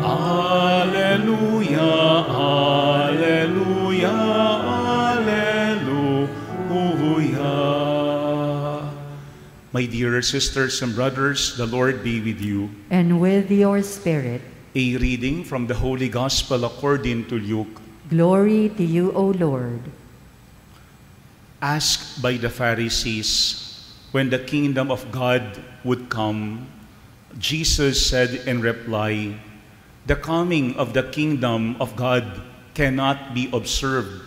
Alleluia, Alleluia, Alleluia. My dear sisters and brothers, the Lord be with you. And with your spirit. A reading from the Holy Gospel according to Luke. Glory to you, O Lord. Asked by the Pharisees when the kingdom of God would come, Jesus said in reply, "The coming of the kingdom of God cannot be observed,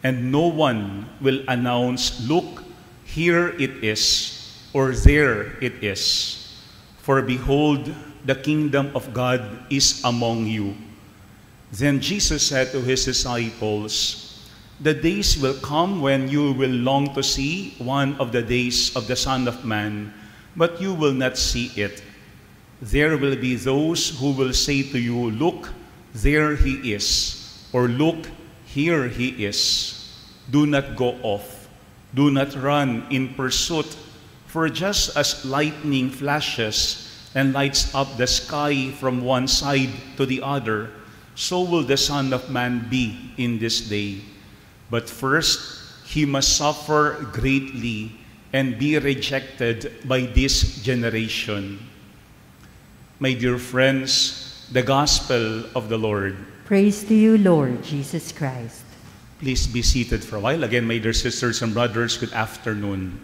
and no one will announce, 'Look, here it is,' or 'there it is.' For behold, the kingdom of God is among you." Then Jesus said to his disciples, "The days will come when you will long to see one of the days of the Son of Man, but you will not see it. There will be those who will say to you, 'Look, there he is,' or 'Look, here he is.' Do not go off. Do not run in pursuit. For just as lightning flashes and lights up the sky from one side to the other, so will the Son of Man be in this day. But first, he must suffer greatly and be rejected by this generation." My dear friends, the Gospel of the Lord. Praise to you, Lord Jesus Christ. Please be seated for a while. Again, my dear sisters and brothers, good afternoon.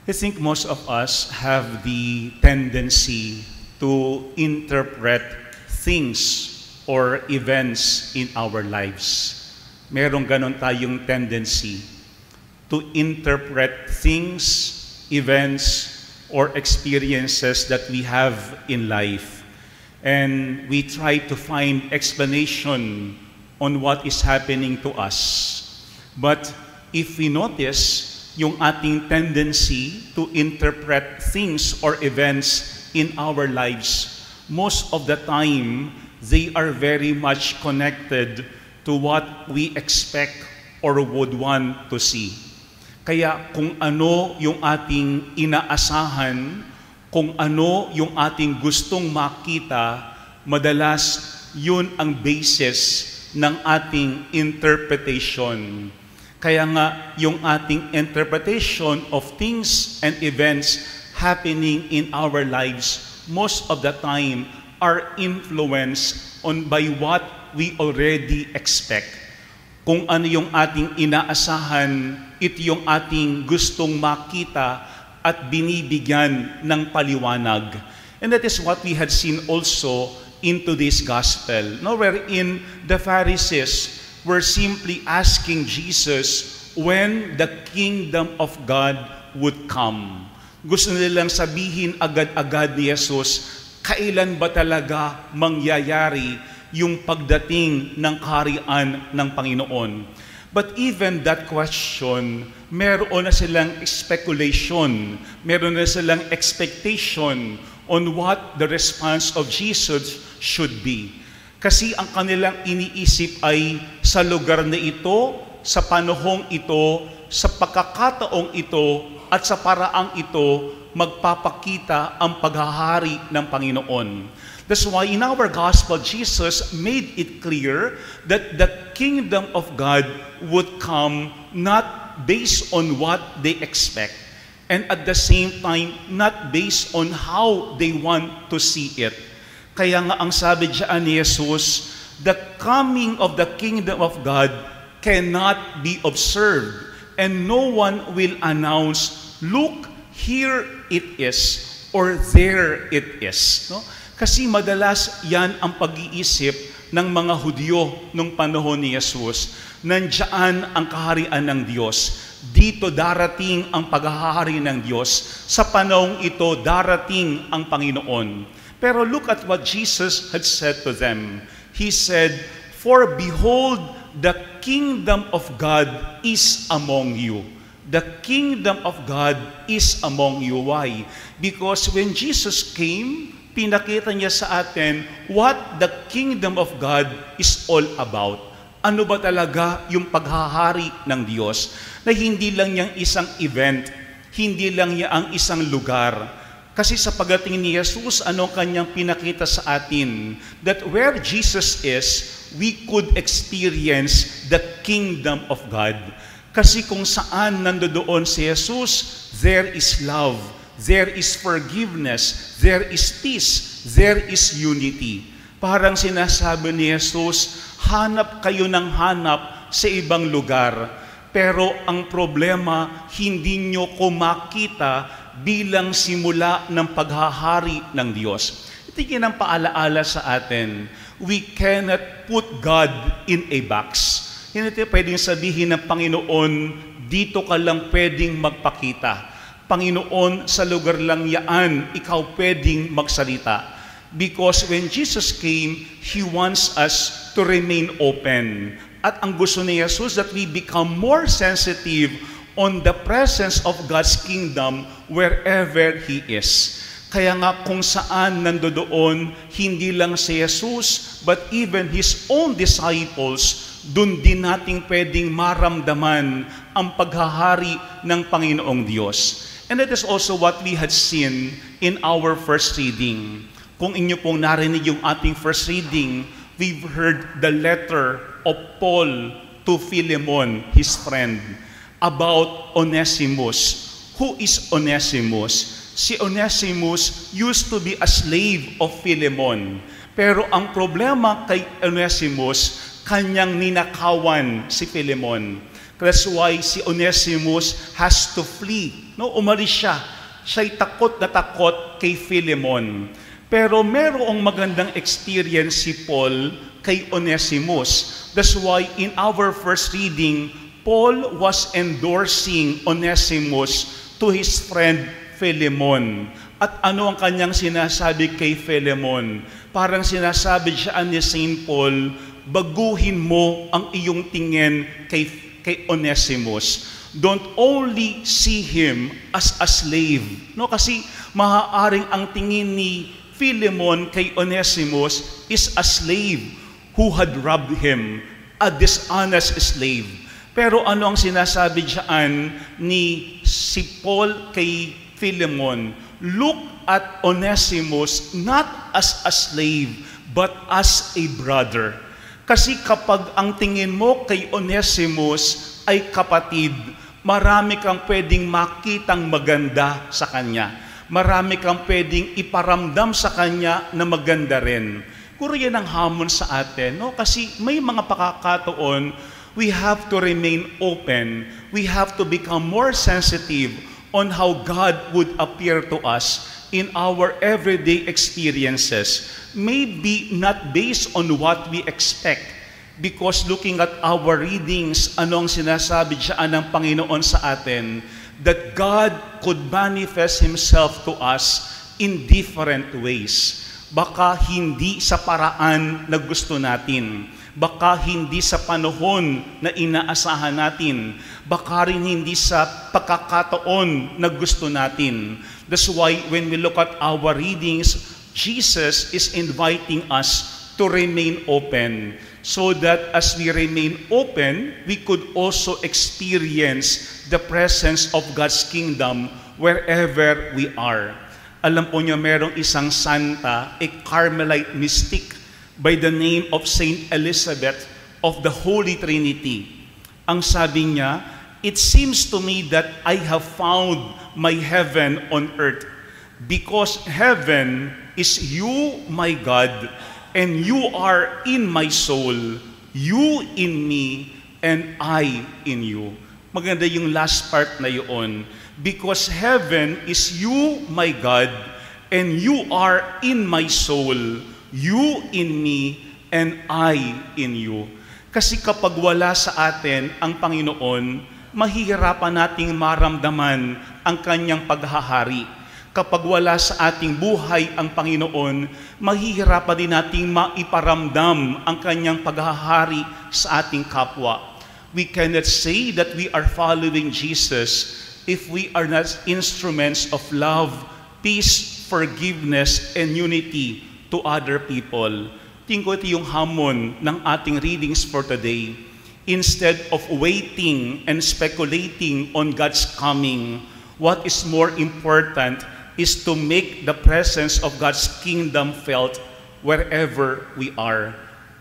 I think most of us have the tendency to interpret things or events in our lives. Merong ganon tayong tendency to interpret things, events, or experiences that we have in life. And we try to find explanation on what is happening to us. But if we notice yung ating tendency to interpret things or events in our lives, most of the time, they are very much connected to what we expect or would want to see. Kaya kung ano yung ating inaasahan, kung ano yung ating gustong makita, madalas yun ang basis ng ating interpretation. Kaya nga yung ating interpretation of things and events happening in our lives most of the time are influenced by what we already expect. Kung ano yung ating inaasahan, ito yung ating gustong makita at binibigyan ng paliwanag. And that is what we had seen also into this gospel, wherein the Pharisees were simply asking Jesus when the kingdom of God would come. Gusto nilang sabihin agad-agad ni Jesus, kailan ba talaga mangyayari yung pagdating ng kaharian ng Panginoon? But even that question, meron na silang speculation, meron na silang expectation on what the response of Jesus should be. Kasi ang kanilang iniisip ay sa lugar na ito, sa panahong ito, sa pagkakataong ito, at sa paraang ito, magpapakita ang paghahari ng Panginoon. That's why in our gospel, Jesus made it clear that the kingdom of God would come not based on what they expect, and at the same time, not based on how they want to see it. Kaya nga ang sabi diyan ni Jesus, the coming of the kingdom of God cannot be observed, and no one will announce, "Look, here it is," or "there it is." No? Kasi madalas yan ang pag-iisip ng mga Hudyo nung panahon ni Jesus. Nandiyan ang kaharian ng Diyos. Dito darating ang paghahari ng Diyos. Sa panahong ito, darating ang Panginoon. Pero look at what Jesus had said to them. He said, "For behold, the kingdom of God is among you." The kingdom of God is among you. Why? Because when Jesus came, pinakita niya sa atin what the kingdom of God is all about. Ano ba talaga yung paghahari ng Diyos? Na hindi lang niyang isang event, hindi lang niya ang isang lugar, Kasi sa pagdating ni Jesus, ano kanyang pinakita sa atin? That where Jesus is, we could experience the kingdom of God. Kasi kung saan nandoon si Jesus, there is love, there is forgiveness, there is peace, there is unity. Parang sinasabi ni Jesus, hanap kayo ng hanap sa ibang lugar. Pero ang problema, hindi nyo ko makita bilang simula ng paghahari ng Diyos. Ito yung ang paalaala sa atin. We cannot put God in a box. Hindi tayo pwedeng sabihin ng Panginoon, dito ka lang pwedeng magpakita. Panginoon, sa lugar lang yaan, ikaw pwedeng magsalita. Because when Jesus came, He wants us to remain open. At ang gusto ni Jesus that we become more sensitive on the presence of God's kingdom wherever He is. Kaya nga kung saan nandoon, hindi lang si Jesus, but even His own disciples, dun din nating pwedeng maramdaman ang paghahari ng Panginoong Diyos. And that is also what we had seen in our first reading. Kung inyo pong narinig yung ating first reading, we've heard the letter of Paul to Philemon, his friend, about Onesimus. Who is Onesimus? Si Onesimus used to be a slave of Philemon. Pero ang problema kay Onesimus, kanyang ninakawan si Philemon. That's why si Onesimus has to flee. No, umalis siya. Siya'y takot na takot kay Philemon. Pero merong magandang experience si Paul kay Onesimus. That's why in our first reading, Paul was endorsing Onesimus to his friend Philemon. At ano ang kanyang sinasabi kay Philemon? Parang sinasabi siya ni St. Paul, baguhin mo ang iyong tingin kay Onesimus. Don't only see him as a slave. No, kasi maaaring ang tingin ni Philemon kay Onesimus is a slave who had robbed him, a dishonest slave. Pero ano ang sinasabi dyan ni si Paul kay Philemon? Look at Onesimus not as a slave, but as a brother. Kasi kapag ang tingin mo kay Onesimus ay kapatid, marami kang pwedeng makitang maganda sa kanya. Marami kang pwedeng iparamdam sa kanya na maganda rin. Kuro yan ang hamon sa atin, no? Kasi may mga pakakataon, we have to remain open. We have to become more sensitive on how God would appear to us in our everyday experiences. Maybe not based on what we expect. Because looking at our readings, anong sinasabi siya ng Panginoon sa atin? That God could manifest Himself to us in different ways. Baka hindi sa paraan na gusto natin. Baka hindi sa panahon na inaasahan natin. Baka rin hindi sa pagkakataon na gusto natin. That's why when we look at our readings, Jesus is inviting us to remain open. So that as we remain open, we could also experience the presence of God's kingdom wherever we are. Alam po niyo, merong isang santa, a Carmelite mystic by the name of Saint Elizabeth of the Holy Trinity. Ang sabi niya, it seems to me that I have found my heaven on earth because heaven is you, my God, and you are in my soul, you in me, and I in you. Maganda yung last part na yun. Because heaven is you, my God, and you are in my soul, you in me, and I in you. Kasi kapag wala sa atin ang Panginoon, mahihirapan nating maramdaman ang kanyang paghahari. Kapag wala sa ating buhay ang Panginoon, mahihirapan din nating maiparamdam ang kanyang paghahari sa ating kapwa. We cannot say that we are following Jesus if we are not instruments of love, peace, forgiveness, and unity to other people. Tingin ko ito yung hamon ng ating readings for today. Instead of waiting and speculating on God's coming, what is more important is to make the presence of God's kingdom felt wherever we are.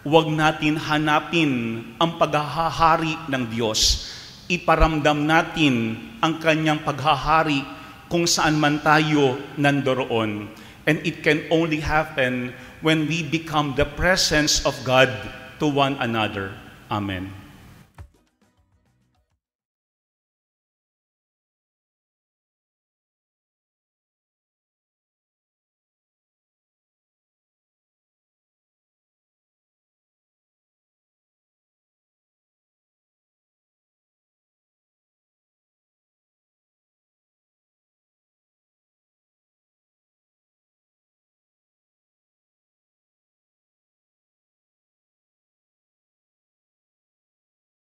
Huwag natin hanapin ang paghahari ng Diyos. Iparamdam natin ang kanyang paghahari kung saan man tayo nandoroon. And it can only happen when we become the presence of God to one another. Amen.